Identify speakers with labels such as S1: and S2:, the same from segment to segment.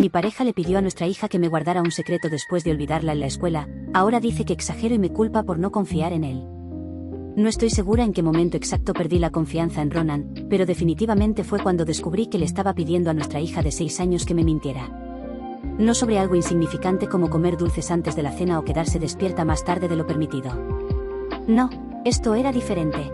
S1: Mi pareja le pidió a nuestra hija que me guardara un secreto después de olvidarla en la escuela. Ahora dice que exagero y me culpa por no confiar en él. No estoy segura en qué momento exacto perdí la confianza en Ronan, pero definitivamente fue cuando descubrí que le estaba pidiendo a nuestra hija de 6 años que me mintiera. No sobre algo insignificante como comer dulces antes de la cena o quedarse despierta más tarde de lo permitido. No, esto era diferente.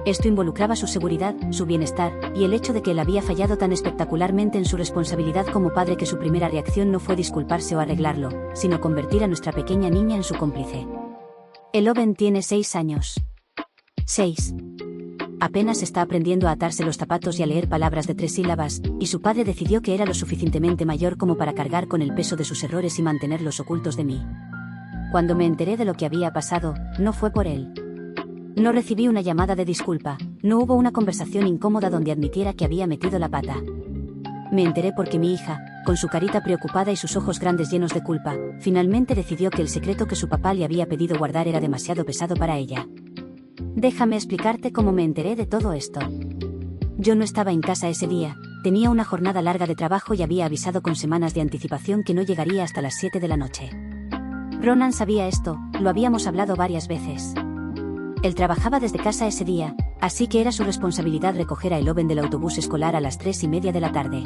S1: Esto involucraba su seguridad, su bienestar, y el hecho de que él había fallado tan espectacularmente en su responsabilidad como padre que su primera reacción no fue disculparse o arreglarlo, sino convertir a nuestra pequeña niña en su cómplice. Eloven tiene 6 años. 6. Apenas está aprendiendo a atarse los zapatos y a leer palabras de 3 sílabas, y su padre decidió que era lo suficientemente mayor como para cargar con el peso de sus errores y mantenerlos ocultos de mí. Cuando me enteré de lo que había pasado, no fue por él. No recibí una llamada de disculpa, no hubo una conversación incómoda donde admitiera que había metido la pata. Me enteré porque mi hija, con su carita preocupada y sus ojos grandes llenos de culpa, finalmente decidió que el secreto que su papá le había pedido guardar era demasiado pesado para ella. Déjame explicarte cómo me enteré de todo esto. Yo no estaba en casa ese día, tenía una jornada larga de trabajo y había avisado con semanas de anticipación que no llegaría hasta las 7 de la noche. Ronan sabía esto, lo habíamos hablado varias veces. Él trabajaba desde casa ese día, así que era su responsabilidad recoger a Eloven del autobús escolar a las 3:30 de la tarde.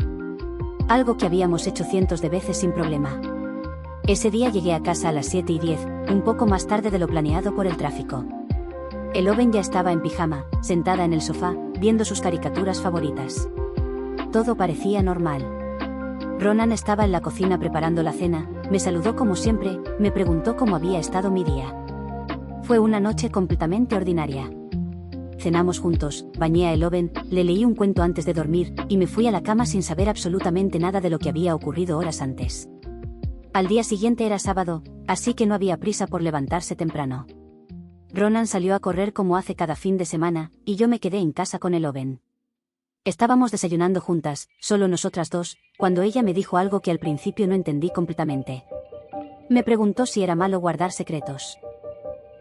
S1: Algo que habíamos hecho cientos de veces sin problema. Ese día llegué a casa a las 7:10, un poco más tarde de lo planeado por el tráfico. Eloven ya estaba en pijama, sentada en el sofá, viendo sus caricaturas favoritas. Todo parecía normal. Ronan estaba en la cocina preparando la cena, me saludó como siempre, me preguntó cómo había estado mi día. Fue una noche completamente ordinaria. Cenamos juntos, bañé a Eloven, le leí un cuento antes de dormir, y me fui a la cama sin saber absolutamente nada de lo que había ocurrido horas antes. Al día siguiente era sábado, así que no había prisa por levantarse temprano. Ronan salió a correr como hace cada fin de semana, y yo me quedé en casa con Eloven. Estábamos desayunando juntas, solo nosotras dos, cuando ella me dijo algo que al principio no entendí completamente. Me preguntó si era malo guardar secretos.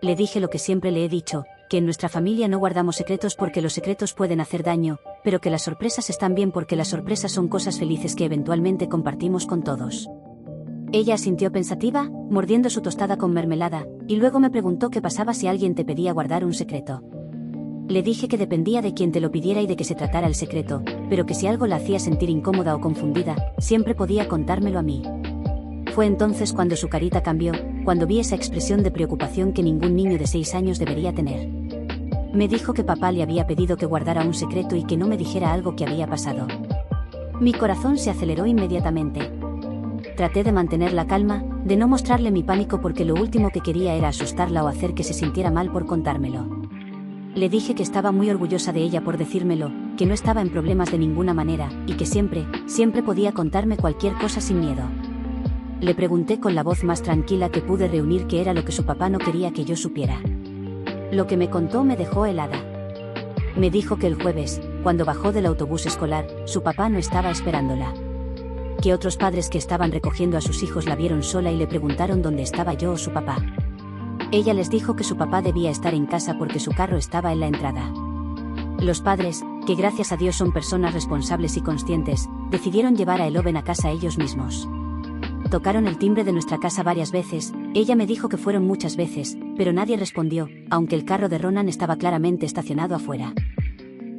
S1: Le dije lo que siempre le he dicho, que en nuestra familia no guardamos secretos porque los secretos pueden hacer daño, pero que las sorpresas están bien porque las sorpresas son cosas felices que eventualmente compartimos con todos. Ella asintió pensativa, mordiendo su tostada con mermelada, y luego me preguntó qué pasaba si alguien te pedía guardar un secreto. Le dije que dependía de quién te lo pidiera y de qué se tratara el secreto, pero que si algo la hacía sentir incómoda o confundida, siempre podía contármelo a mí. Fue entonces cuando su carita cambió, cuando vi esa expresión de preocupación que ningún niño de 6 años debería tener. Me dijo que papá le había pedido que guardara un secreto y que no me dijera algo que había pasado. Mi corazón se aceleró inmediatamente. Traté de mantener la calma, de no mostrarle mi pánico porque lo último que quería era asustarla o hacer que se sintiera mal por contármelo. Le dije que estaba muy orgullosa de ella por decírmelo, que no estaba en problemas de ninguna manera, y que siempre podía contarme cualquier cosa sin miedo. Le pregunté con la voz más tranquila que pude reunir qué era lo que su papá no quería que yo supiera. Lo que me contó me dejó helada. Me dijo que el jueves, cuando bajó del autobús escolar, su papá no estaba esperándola. Que otros padres que estaban recogiendo a sus hijos la vieron sola y le preguntaron dónde estaba yo o su papá. Ella les dijo que su papá debía estar en casa porque su carro estaba en la entrada. Los padres, que gracias a Dios son personas responsables y conscientes, decidieron llevar a Eloven a casa ellos mismos. Tocaron el timbre de nuestra casa varias veces, ella me dijo que fueron muchas veces, pero nadie respondió, aunque el carro de Ronan estaba claramente estacionado afuera.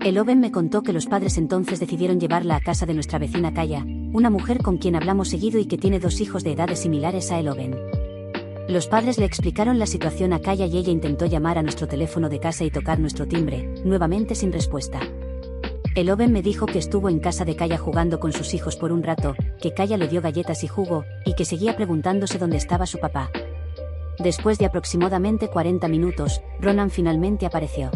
S1: Eloven me contó que los padres entonces decidieron llevarla a casa de nuestra vecina Kaya, una mujer con quien hablamos seguido y que tiene 2 hijos de edades similares a Eloven. Los padres le explicaron la situación a Kaya y ella intentó llamar a nuestro teléfono de casa y tocar nuestro timbre, nuevamente sin respuesta. Eloven me dijo que estuvo en casa de Kaya jugando con sus hijos por un rato, que Kaya le dio galletas y jugo, y que seguía preguntándose dónde estaba su papá. Después de aproximadamente 40 minutos, Ronan finalmente apareció.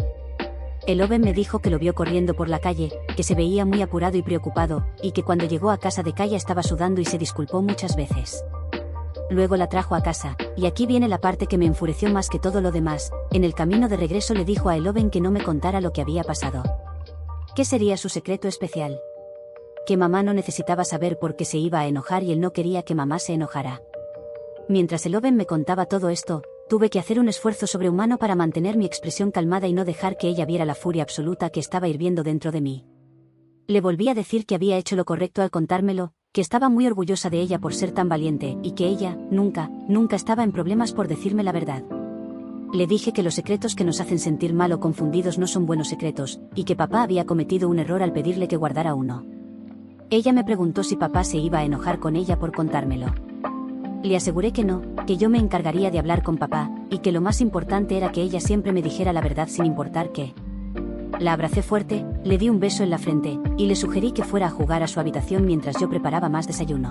S1: Eloven me dijo que lo vio corriendo por la calle, que se veía muy apurado y preocupado, y que cuando llegó a casa de Kaya estaba sudando y se disculpó muchas veces. Luego la trajo a casa, y aquí viene la parte que me enfureció más que todo lo demás. En el camino de regreso le dijo a Eloven que no me contara lo que había pasado. ¿Qué sería su secreto especial? Que mamá no necesitaba saber por qué se iba a enojar y él no quería que mamá se enojara. Mientras Eloven me contaba todo esto, tuve que hacer un esfuerzo sobrehumano para mantener mi expresión calmada y no dejar que ella viera la furia absoluta que estaba hirviendo dentro de mí. Le volví a decir que había hecho lo correcto al contármelo, que estaba muy orgullosa de ella por ser tan valiente y que ella, nunca estaba en problemas por decirme la verdad. Le dije que los secretos que nos hacen sentir mal o confundidos no son buenos secretos, y que papá había cometido un error al pedirle que guardara uno. Ella me preguntó si papá se iba a enojar con ella por contármelo. Le aseguré que no, que yo me encargaría de hablar con papá, y que lo más importante era que ella siempre me dijera la verdad sin importar qué. La abracé fuerte, le di un beso en la frente, y le sugerí que fuera a jugar a su habitación mientras yo preparaba más desayuno.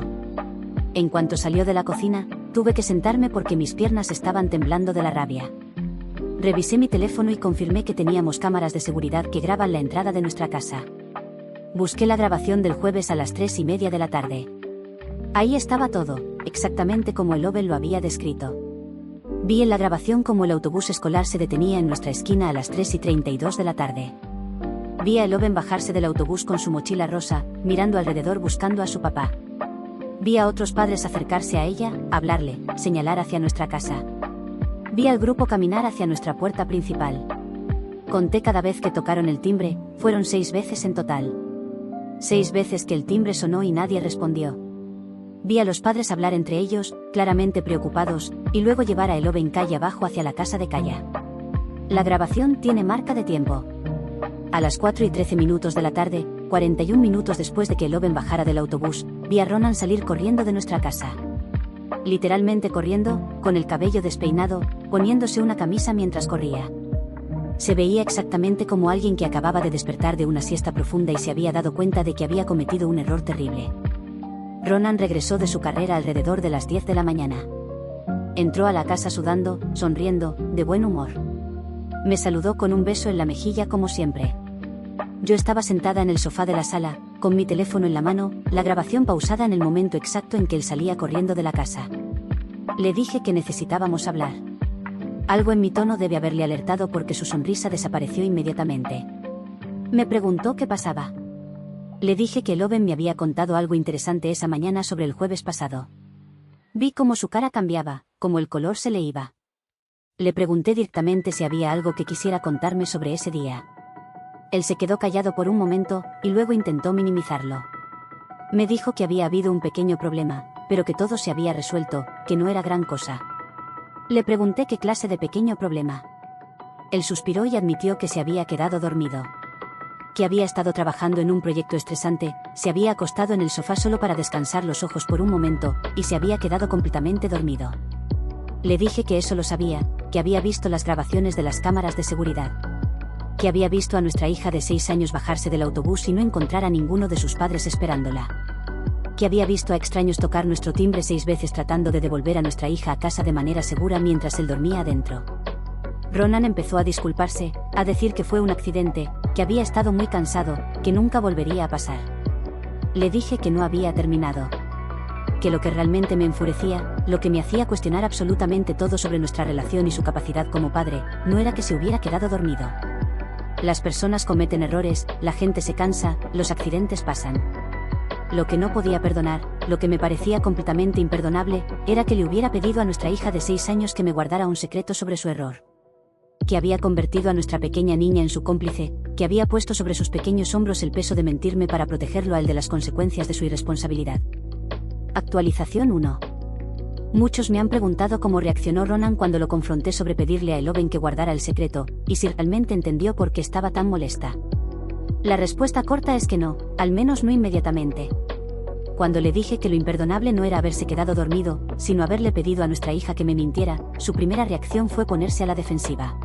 S1: En cuanto salió de la cocina, tuve que sentarme porque mis piernas estaban temblando de la rabia. Revisé mi teléfono y confirmé que teníamos cámaras de seguridad que graban la entrada de nuestra casa. Busqué la grabación del jueves a las 3:30 de la tarde. Ahí estaba todo, exactamente como Eloben lo había descrito. Vi en la grabación cómo el autobús escolar se detenía en nuestra esquina a las 3:32 de la tarde. Vi a Eloben bajarse del autobús con su mochila rosa, mirando alrededor buscando a su papá. Vi a otros padres acercarse a ella, hablarle, señalar hacia nuestra casa. Vi al grupo caminar hacia nuestra puerta principal. Conté cada vez que tocaron el timbre, fueron 6 veces en total. 6 veces que el timbre sonó y nadie respondió. Vi a los padres hablar entre ellos, claramente preocupados, y luego llevar a Eloben calle abajo hacia la casa de Kaya. La grabación tiene marca de tiempo. A las 4:13 de la tarde, 41 minutos después de que Eloben bajara del autobús, vi a Ronan salir corriendo de nuestra casa. Literalmente corriendo, con el cabello despeinado, poniéndose una camisa mientras corría. Se veía exactamente como alguien que acababa de despertar de una siesta profunda y se había dado cuenta de que había cometido un error terrible. Ronan regresó de su carrera alrededor de las 10 de la mañana. Entró a la casa sudando, sonriendo, de buen humor. Me saludó con un beso en la mejilla como siempre. Yo estaba sentada en el sofá de la sala, con mi teléfono en la mano, la grabación pausada en el momento exacto en que él salía corriendo de la casa. Le dije que necesitábamos hablar. Algo en mi tono debe haberle alertado porque su sonrisa desapareció inmediatamente. Me preguntó qué pasaba. Le dije que Eloben me había contado algo interesante esa mañana sobre el jueves pasado. Vi cómo su cara cambiaba, cómo el color se le iba. Le pregunté directamente si había algo que quisiera contarme sobre ese día. Él se quedó callado por un momento, y luego intentó minimizarlo. Me dijo que había habido un pequeño problema, pero que todo se había resuelto, que no era gran cosa. Le pregunté qué clase de pequeño problema. Él suspiró y admitió que se había quedado dormido. Que había estado trabajando en un proyecto estresante, se había acostado en el sofá solo para descansar los ojos por un momento, y se había quedado completamente dormido. Le dije que eso lo sabía, que había visto las grabaciones de las cámaras de seguridad. Que había visto a nuestra hija de 6 años bajarse del autobús y no encontrar a ninguno de sus padres esperándola. Que había visto a extraños tocar nuestro timbre 6 veces tratando de devolver a nuestra hija a casa de manera segura mientras él dormía adentro. Ronan empezó a disculparse, a decir que fue un accidente, que había estado muy cansado, que nunca volvería a pasar. Le dije que no había terminado. Que lo que realmente me enfurecía, lo que me hacía cuestionar absolutamente todo sobre nuestra relación y su capacidad como padre, no era que se hubiera quedado dormido. Las personas cometen errores, la gente se cansa, los accidentes pasan. Lo que no podía perdonar, lo que me parecía completamente imperdonable, era que le hubiera pedido a nuestra hija de 6 años que me guardara un secreto sobre su error. Que había convertido a nuestra pequeña niña en su cómplice, que había puesto sobre sus pequeños hombros el peso de mentirme para protegerlo a él de las consecuencias de su irresponsabilidad. Actualización 1. Muchos me han preguntado cómo reaccionó Ronan cuando lo confronté sobre pedirle a Eloben que guardara el secreto, y si realmente entendió por qué estaba tan molesta. La respuesta corta es que no, al menos no inmediatamente. Cuando le dije que lo imperdonable no era haberse quedado dormido, sino haberle pedido a nuestra hija que me mintiera, su primera reacción fue ponerse a la defensiva.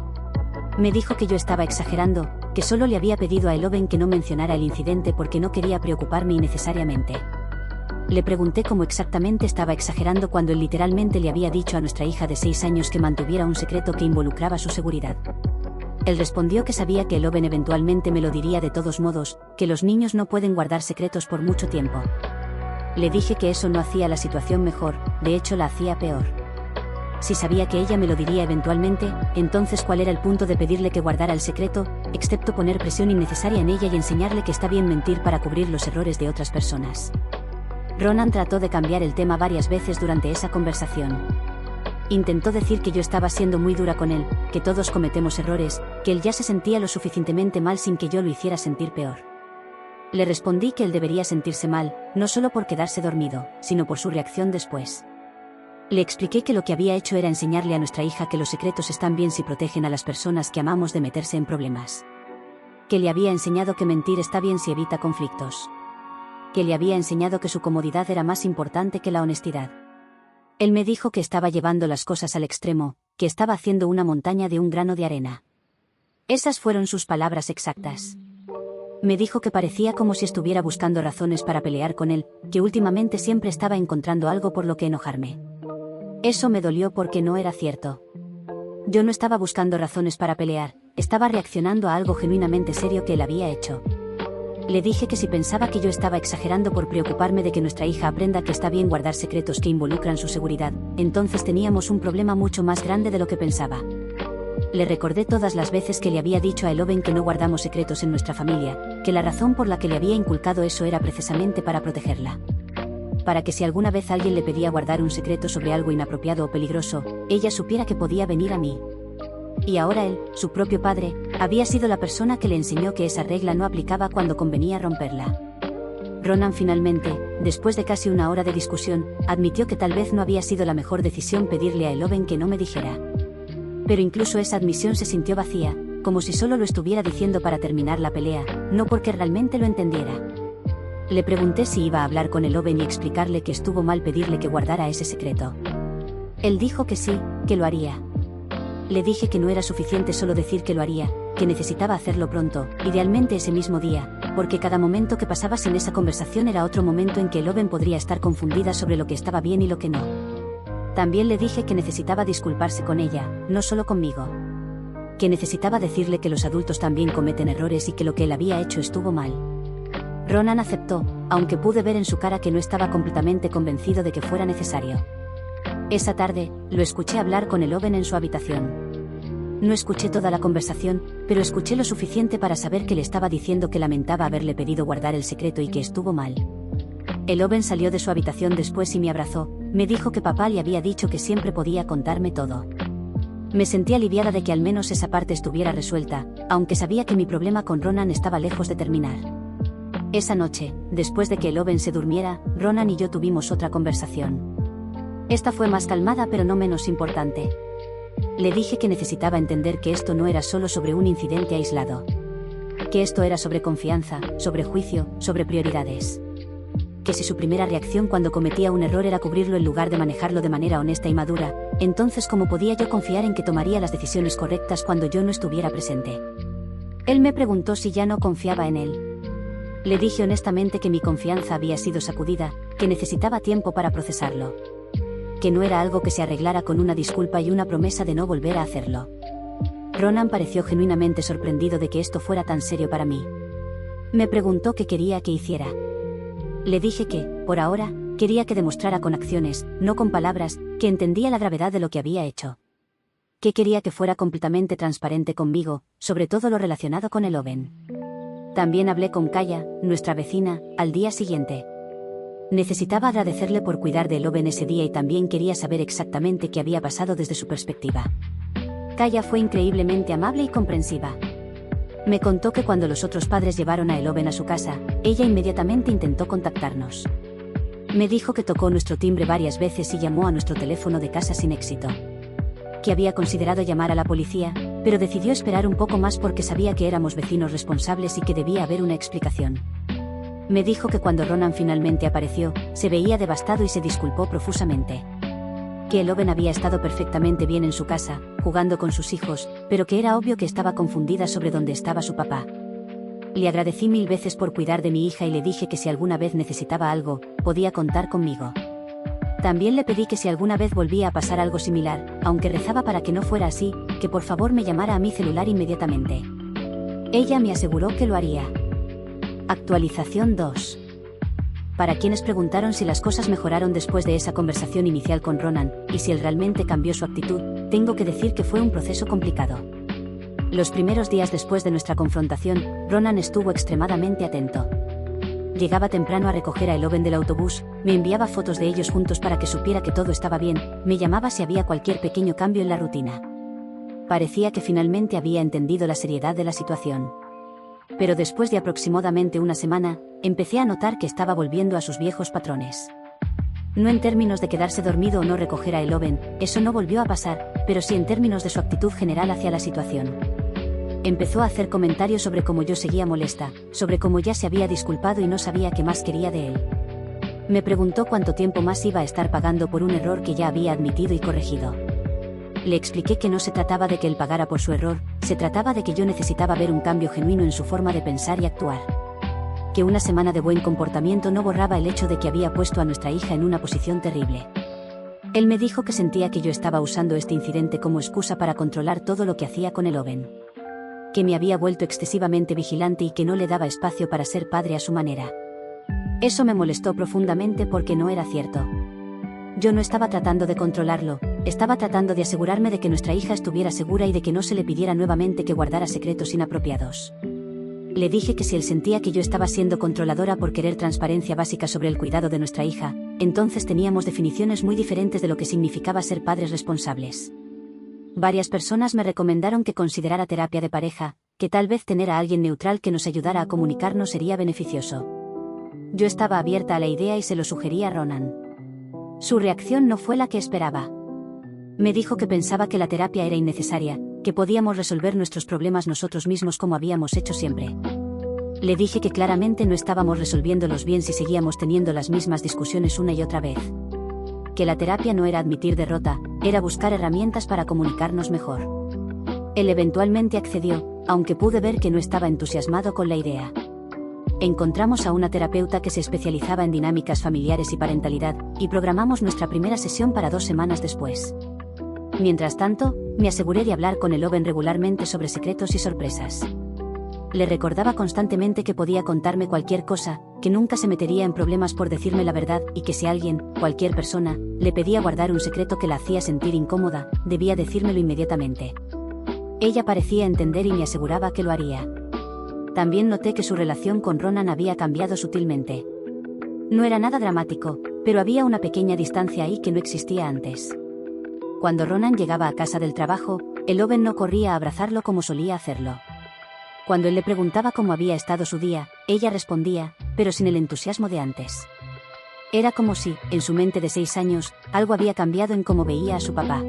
S1: Me dijo que yo estaba exagerando, que solo le había pedido a Eloben que no mencionara el incidente porque no quería preocuparme innecesariamente. Le pregunté cómo exactamente estaba exagerando cuando él literalmente le había dicho a nuestra hija de 6 años que mantuviera un secreto que involucraba su seguridad. Él respondió que sabía que Eloben eventualmente me lo diría de todos modos, que los niños no pueden guardar secretos por mucho tiempo. Le dije que eso no hacía la situación mejor, de hecho la hacía peor. Si sabía que ella me lo diría eventualmente, entonces ¿cuál era el punto de pedirle que guardara el secreto, excepto poner presión innecesaria en ella y enseñarle que está bien mentir para cubrir los errores de otras personas? Ronan trató de cambiar el tema varias veces durante esa conversación. Intentó decir que yo estaba siendo muy dura con él, que todos cometemos errores, que él ya se sentía lo suficientemente mal sin que yo lo hiciera sentir peor. Le respondí que él debería sentirse mal, no solo por quedarse dormido, sino por su reacción después. Le expliqué que lo que había hecho era enseñarle a nuestra hija que los secretos están bien si protegen a las personas que amamos de meterse en problemas. Que le había enseñado que mentir está bien si evita conflictos. Que le había enseñado que su comodidad era más importante que la honestidad. Él me dijo que estaba llevando las cosas al extremo, que estaba haciendo una montaña de un grano de arena. Esas fueron sus palabras exactas. Me dijo que parecía como si estuviera buscando razones para pelear con él, que últimamente siempre estaba encontrando algo por lo que enojarme. Eso me dolió porque no era cierto. Yo no estaba buscando razones para pelear, estaba reaccionando a algo genuinamente serio que él había hecho. Le dije que si pensaba que yo estaba exagerando por preocuparme de que nuestra hija aprenda que está bien guardar secretos que involucran su seguridad, entonces teníamos un problema mucho más grande de lo que pensaba. Le recordé todas las veces que le había dicho a Eloben que no guardamos secretos en nuestra familia, que la razón por la que le había inculcado eso era precisamente para protegerla. Para que si alguna vez alguien le pedía guardar un secreto sobre algo inapropiado o peligroso, ella supiera que podía venir a mí. Y ahora él, su propio padre, había sido la persona que le enseñó que esa regla no aplicaba cuando convenía romperla. Ronan finalmente, después de casi una hora de discusión, admitió que tal vez no había sido la mejor decisión pedirle a Eloben que no me dijera. Pero incluso esa admisión se sintió vacía, como si solo lo estuviera diciendo para terminar la pelea, no porque realmente lo entendiera. Le pregunté si iba a hablar con Eloben y explicarle que estuvo mal pedirle que guardara ese secreto. Él dijo que sí, que lo haría. Le dije que no era suficiente solo decir que lo haría, que necesitaba hacerlo pronto, idealmente ese mismo día, porque cada momento que pasaba sin esa conversación era otro momento en que Eloben podría estar confundida sobre lo que estaba bien y lo que no. También le dije que necesitaba disculparse con ella, no solo conmigo. Que necesitaba decirle que los adultos también cometen errores y que lo que él había hecho estuvo mal. Ronan aceptó, aunque pude ver en su cara que no estaba completamente convencido de que fuera necesario. Esa tarde, lo escuché hablar con Eloben en su habitación. No escuché toda la conversación, pero escuché lo suficiente para saber que le estaba diciendo que lamentaba haberle pedido guardar el secreto y que estuvo mal. Eloben salió de su habitación después y me abrazó, me dijo que papá le había dicho que siempre podía contarme todo. Me sentí aliviada de que al menos esa parte estuviera resuelta, aunque sabía que mi problema con Ronan estaba lejos de terminar. Esa noche, después de que Eloben se durmiera, Ronan y yo tuvimos otra conversación. Esta fue más calmada pero no menos importante. Le dije que necesitaba entender que esto no era solo sobre un incidente aislado. Que esto era sobre confianza, sobre juicio, sobre prioridades. Que si su primera reacción cuando cometía un error era cubrirlo en lugar de manejarlo de manera honesta y madura, entonces ¿cómo podía yo confiar en que tomaría las decisiones correctas cuando yo no estuviera presente? Él me preguntó si ya no confiaba en él. Le dije honestamente que mi confianza había sido sacudida, que necesitaba tiempo para procesarlo. Que no era algo que se arreglara con una disculpa y una promesa de no volver a hacerlo. Ronan pareció genuinamente sorprendido de que esto fuera tan serio para mí. Me preguntó qué quería que hiciera. Le dije que, por ahora, quería que demostrara con acciones, no con palabras, que entendía la gravedad de lo que había hecho. Que quería que fuera completamente transparente conmigo, sobre todo lo relacionado con Eloben. También hablé con Kaya, nuestra vecina, al día siguiente. Necesitaba agradecerle por cuidar de Eloben ese día y también quería saber exactamente qué había pasado desde su perspectiva. Kaya fue increíblemente amable y comprensiva. Me contó que cuando los otros padres llevaron a Eloben a su casa, ella inmediatamente intentó contactarnos. Me dijo que tocó nuestro timbre varias veces y llamó a nuestro teléfono de casa sin éxito. Que había considerado llamar a la policía, pero decidió esperar un poco más porque sabía que éramos vecinos responsables y que debía haber una explicación. Me dijo que cuando Ronan finalmente apareció, se veía devastado y se disculpó profusamente. Que Eloben había estado perfectamente bien en su casa, jugando con sus hijos, pero que era obvio que estaba confundida sobre dónde estaba su papá. Le agradecí 1000 veces por cuidar de mi hija y le dije que si alguna vez necesitaba algo, podía contar conmigo. También le pedí que si alguna vez volvía a pasar algo similar, aunque rezaba para que no fuera así, que por favor me llamara a mi celular inmediatamente. Ella me aseguró que lo haría. Actualización 2. Para quienes preguntaron si las cosas mejoraron después de esa conversación inicial con Ronan, y si él realmente cambió su actitud, tengo que decir que fue un proceso complicado. Los primeros días después de nuestra confrontación, Ronan estuvo extremadamente atento. Llegaba temprano a recoger a Eloben del autobús, me enviaba fotos de ellos juntos para que supiera que todo estaba bien, me llamaba si había cualquier pequeño cambio en la rutina. Parecía que finalmente había entendido la seriedad de la situación. pero después de aproximadamente una semana, empecé a notar que estaba volviendo a sus viejos patrones. No en términos de quedarse dormido o no recoger a Eloben, eso no volvió a pasar, pero sí en términos de su actitud general hacia la situación. Empezó a hacer comentarios sobre cómo yo seguía molesta, sobre cómo ya se había disculpado y no sabía qué más quería de él. Me preguntó cuánto tiempo más iba a estar pagando por un error que ya había admitido y corregido. Le expliqué que no se trataba de que él pagara por su error, se trataba de que yo necesitaba ver un cambio genuino en su forma de pensar y actuar. Que una semana de buen comportamiento no borraba el hecho de que había puesto a nuestra hija en una posición terrible. Él me dijo que sentía que yo estaba usando este incidente como excusa para controlar todo lo que hacía con Eloben. Que me había vuelto excesivamente vigilante y que no le daba espacio para ser padre a su manera. Eso me molestó profundamente porque no era cierto. Yo no estaba tratando de controlarlo, estaba tratando de asegurarme de que nuestra hija estuviera segura y de que no se le pidiera nuevamente que guardara secretos inapropiados. Le dije que si él sentía que yo estaba siendo controladora por querer transparencia básica sobre el cuidado de nuestra hija, entonces teníamos definiciones muy diferentes de lo que significaba ser padres responsables. Varias personas me recomendaron que considerara terapia de pareja, que tal vez tener a alguien neutral que nos ayudara a comunicarnos sería beneficioso. Yo estaba abierta a la idea y se lo sugerí a Ronan. Su reacción no fue la que esperaba. Me dijo que pensaba que la terapia era innecesaria, que podíamos resolver nuestros problemas nosotros mismos como habíamos hecho siempre. Le dije que claramente no estábamos resolviéndolos bien si seguíamos teniendo las mismas discusiones una y otra vez. Que la terapia no era admitir derrota, era buscar herramientas para comunicarnos mejor. Él eventualmente accedió, aunque pude ver que no estaba entusiasmado con la idea. Encontramos a una terapeuta que se especializaba en dinámicas familiares y parentalidad, y programamos nuestra primera sesión para 2 semanas después. Mientras tanto, me aseguré de hablar con Eloben regularmente sobre secretos y sorpresas. Le recordaba constantemente que podía contarme cualquier cosa, que nunca se metería en problemas por decirme la verdad y que si alguien, cualquier persona, le pedía guardar un secreto que la hacía sentir incómoda, debía decírmelo inmediatamente. Ella parecía entender y me aseguraba que lo haría. También noté que su relación con Ronan había cambiado sutilmente. No era nada dramático, pero había una pequeña distancia ahí que no existía antes. Cuando Ronan llegaba a casa del trabajo, Eloben no corría a abrazarlo como solía hacerlo. Cuando él le preguntaba cómo había estado su día, ella respondía, pero sin el entusiasmo de antes. Era como si, en su mente de 6 años, algo había cambiado en cómo veía a su papá.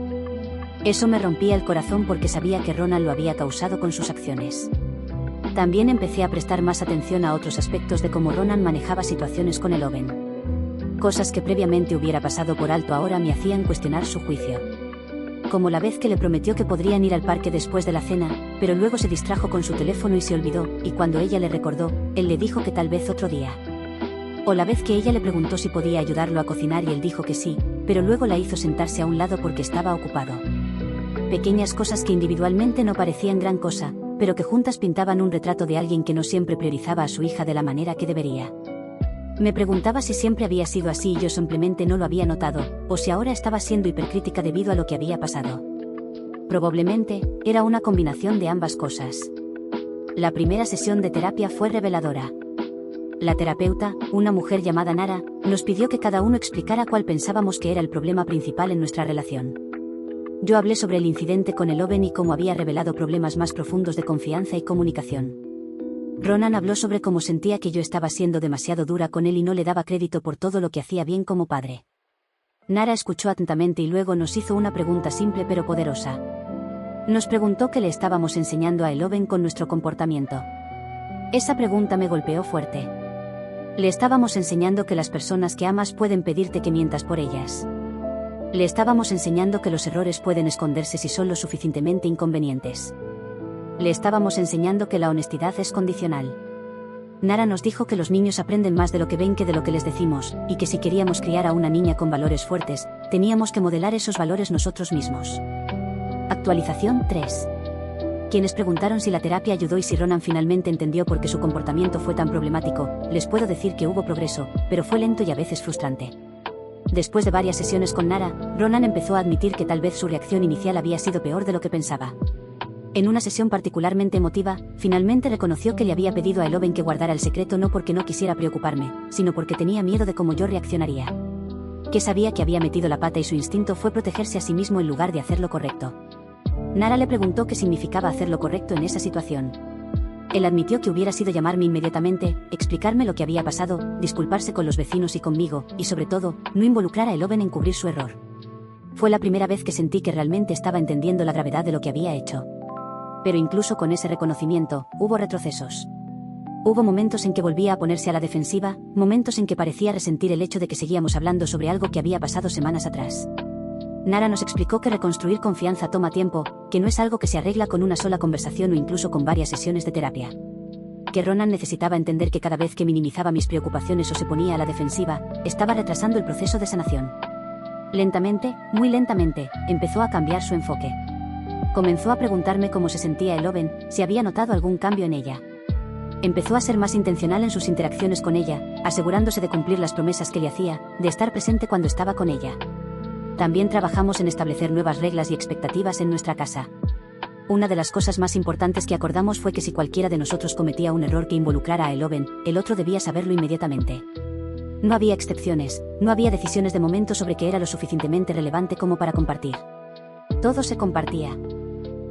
S1: Eso me rompía el corazón porque sabía que Ronan lo había causado con sus acciones. También empecé a prestar más atención a otros aspectos de cómo Ronan manejaba situaciones con Eloben. Cosas que previamente hubiera pasado por alto ahora me hacían cuestionar su juicio. Como la vez que le prometió que podrían ir al parque después de la cena, pero luego se distrajo con su teléfono y se olvidó, y cuando ella le recordó, él le dijo que tal vez otro día. O la vez que ella le preguntó si podía ayudarlo a cocinar y él dijo que sí, pero luego la hizo sentarse a un lado porque estaba ocupado. Pequeñas cosas que individualmente no parecían gran cosa, pero que juntas pintaban un retrato de alguien que no siempre priorizaba a su hija de la manera que debería. Me preguntaba si siempre había sido así y yo simplemente no lo había notado, o si ahora estaba siendo hipercrítica debido a lo que había pasado. Probablemente, era una combinación de ambas cosas. La primera sesión de terapia fue reveladora. La terapeuta, una mujer llamada Nara, nos pidió que cada uno explicara cuál pensábamos que era el problema principal en nuestra relación. Yo hablé sobre el incidente con Eloben y cómo había revelado problemas más profundos de confianza y comunicación. Ronan habló sobre cómo sentía que yo estaba siendo demasiado dura con él y no le daba crédito por todo lo que hacía bien como padre. Nara escuchó atentamente y luego nos hizo una pregunta simple pero poderosa. Nos preguntó qué le estábamos enseñando a Eloben con nuestro comportamiento. Esa pregunta me golpeó fuerte. Le estábamos enseñando que las personas que amas pueden pedirte que mientas por ellas. Le estábamos enseñando que los errores pueden esconderse si son lo suficientemente inconvenientes. Le estábamos enseñando que la honestidad es condicional. Nara nos dijo que los niños aprenden más de lo que ven que de lo que les decimos, y que si queríamos criar a una niña con valores fuertes, teníamos que modelar esos valores nosotros mismos. Actualización 3. Quienes preguntaron si la terapia ayudó y si Ronan finalmente entendió por qué su comportamiento fue tan problemático, les puedo decir que hubo progreso, pero fue lento y a veces frustrante. Después de varias sesiones con Nara, Ronan empezó a admitir que tal vez su reacción inicial había sido peor de lo que pensaba. En una sesión particularmente emotiva, finalmente reconoció que le había pedido a Eloben que guardara el secreto no porque no quisiera preocuparme, sino porque tenía miedo de cómo yo reaccionaría. Que sabía que había metido la pata y su instinto fue protegerse a sí mismo en lugar de hacer lo correcto. Nara le preguntó qué significaba hacer lo correcto en esa situación. Él admitió que hubiera sido llamarme inmediatamente, explicarme lo que había pasado, disculparse con los vecinos y conmigo, y sobre todo, no involucrar a Eloben en cubrir su error. Fue la primera vez que sentí que realmente estaba entendiendo la gravedad de lo que había hecho. Pero incluso con ese reconocimiento, hubo retrocesos. Hubo momentos en que volvía a ponerse a la defensiva, momentos en que parecía resentir el hecho de que seguíamos hablando sobre algo que había pasado semanas atrás. Nara nos explicó que reconstruir confianza toma tiempo, que no es algo que se arregla con una sola conversación o incluso con varias sesiones de terapia. Que Ronan necesitaba entender que cada vez que minimizaba mis preocupaciones o se ponía a la defensiva, estaba retrasando el proceso de sanación. Lentamente, muy lentamente, empezó a cambiar su enfoque. Comenzó a preguntarme cómo se sentía Eloben, si había notado algún cambio en ella. Empezó a ser más intencional en sus interacciones con ella, asegurándose de cumplir las promesas que le hacía, de estar presente cuando estaba con ella. También trabajamos en establecer nuevas reglas y expectativas en nuestra casa. Una de las cosas más importantes que acordamos fue que si cualquiera de nosotros cometía un error que involucrara a Eloben, el otro debía saberlo inmediatamente. No había excepciones, no había decisiones de momento sobre qué era lo suficientemente relevante como para compartir. Todo se compartía.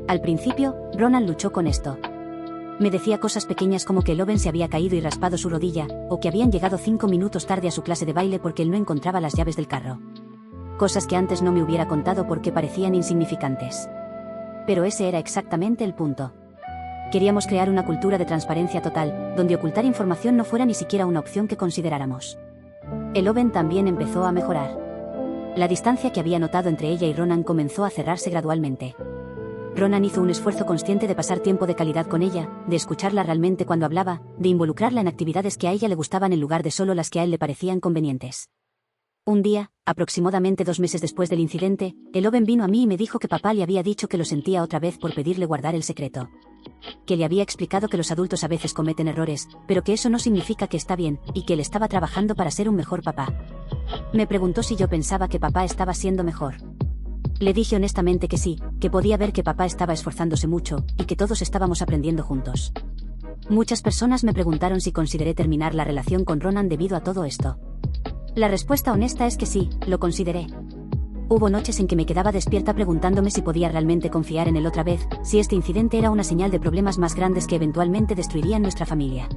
S1: Al principio, Ronan luchó con esto. Me decía cosas pequeñas como que Eloben se había caído y raspado su rodilla, o que habían llegado 5 minutos tarde a su clase de baile porque él no encontraba las llaves del carro. Cosas que antes no me hubiera contado porque parecían insignificantes. Pero ese era exactamente el punto. Queríamos crear una cultura de transparencia total, donde ocultar información no fuera ni siquiera una opción que consideráramos. Eloben también empezó a mejorar. La distancia que había notado entre ella y Ronan comenzó a cerrarse gradualmente. Ronan hizo un esfuerzo consciente de pasar tiempo de calidad con ella, de escucharla realmente cuando hablaba, de involucrarla en actividades que a ella le gustaban en lugar de solo las que a él le parecían convenientes. Un día, aproximadamente 2 meses después del incidente, Eloben vino a mí y me dijo que papá le había dicho que lo sentía otra vez por pedirle guardar el secreto. Que le había explicado que los adultos a veces cometen errores, pero que eso no significa que está bien, y que él estaba trabajando para ser un mejor papá. Me preguntó si yo pensaba que papá estaba siendo mejor. Le dije honestamente que sí, que podía ver que papá estaba esforzándose mucho, y que todos estábamos aprendiendo juntos. Muchas personas me preguntaron si consideré terminar la relación con Ronan debido a todo esto. La respuesta honesta es que sí, lo consideré. Hubo noches en que me quedaba despierta preguntándome si podía realmente confiar en él otra vez, si este incidente era una señal de problemas más grandes que eventualmente destruirían nuestra familia.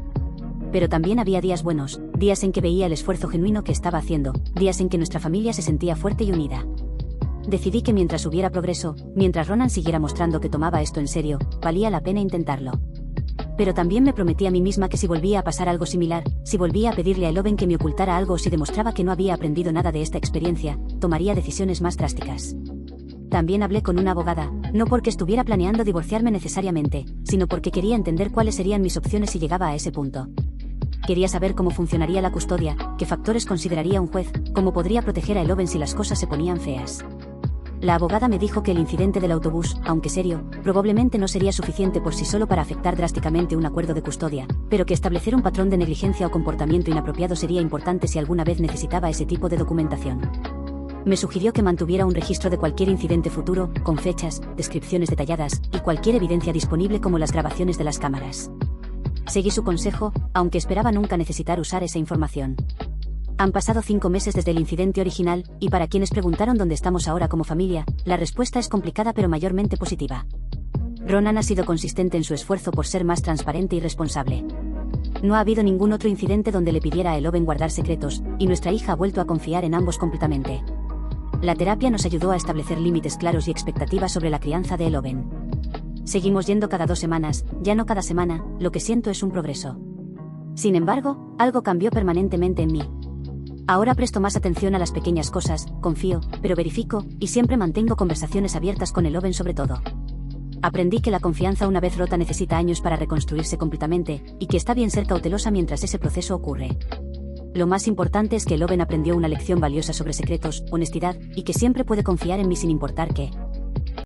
S1: Pero también había días buenos, días en que veía el esfuerzo genuino que estaba haciendo, días en que nuestra familia se sentía fuerte y unida. Decidí que mientras hubiera progreso, mientras Ronan siguiera mostrando que tomaba esto en serio, valía la pena intentarlo. Pero también me prometí a mí misma que si volvía a pasar algo similar, si volvía a pedirle a Eloben que me ocultara algo o si demostraba que no había aprendido nada de esta experiencia, tomaría decisiones más drásticas. También hablé con una abogada, no porque estuviera planeando divorciarme necesariamente, sino porque quería entender cuáles serían mis opciones si llegaba a ese punto. Quería saber cómo funcionaría la custodia, qué factores consideraría un juez, cómo podría proteger a Eloben si las cosas se ponían feas. La abogada me dijo que el incidente del autobús, aunque serio, probablemente no sería suficiente por sí solo para afectar drásticamente un acuerdo de custodia, pero que establecer un patrón de negligencia o comportamiento inapropiado sería importante si alguna vez necesitaba ese tipo de documentación. Me sugirió que mantuviera un registro de cualquier incidente futuro, con fechas, descripciones detalladas, y cualquier evidencia disponible como las grabaciones de las cámaras. Seguí su consejo, aunque esperaba nunca necesitar usar esa información. Han pasado 5 meses desde el incidente original, y para quienes preguntaron dónde estamos ahora como familia, la respuesta es complicada pero mayormente positiva. Ronan ha sido consistente en su esfuerzo por ser más transparente y responsable. No ha habido ningún otro incidente donde le pidiera a Eloben guardar secretos, y nuestra hija ha vuelto a confiar en ambos completamente. La terapia nos ayudó a establecer límites claros y expectativas sobre la crianza de Eloben. Seguimos yendo cada 2 semanas, ya no cada semana, lo que siento es un progreso. Sin embargo, algo cambió permanentemente en mí. Ahora presto más atención a las pequeñas cosas, confío, pero verifico, y siempre mantengo conversaciones abiertas con Eloben sobre todo. Aprendí que la confianza una vez rota necesita años para reconstruirse completamente, y que está bien ser cautelosa mientras ese proceso ocurre. Lo más importante es que Eloben aprendió una lección valiosa sobre secretos, honestidad, y que siempre puede confiar en mí sin importar qué.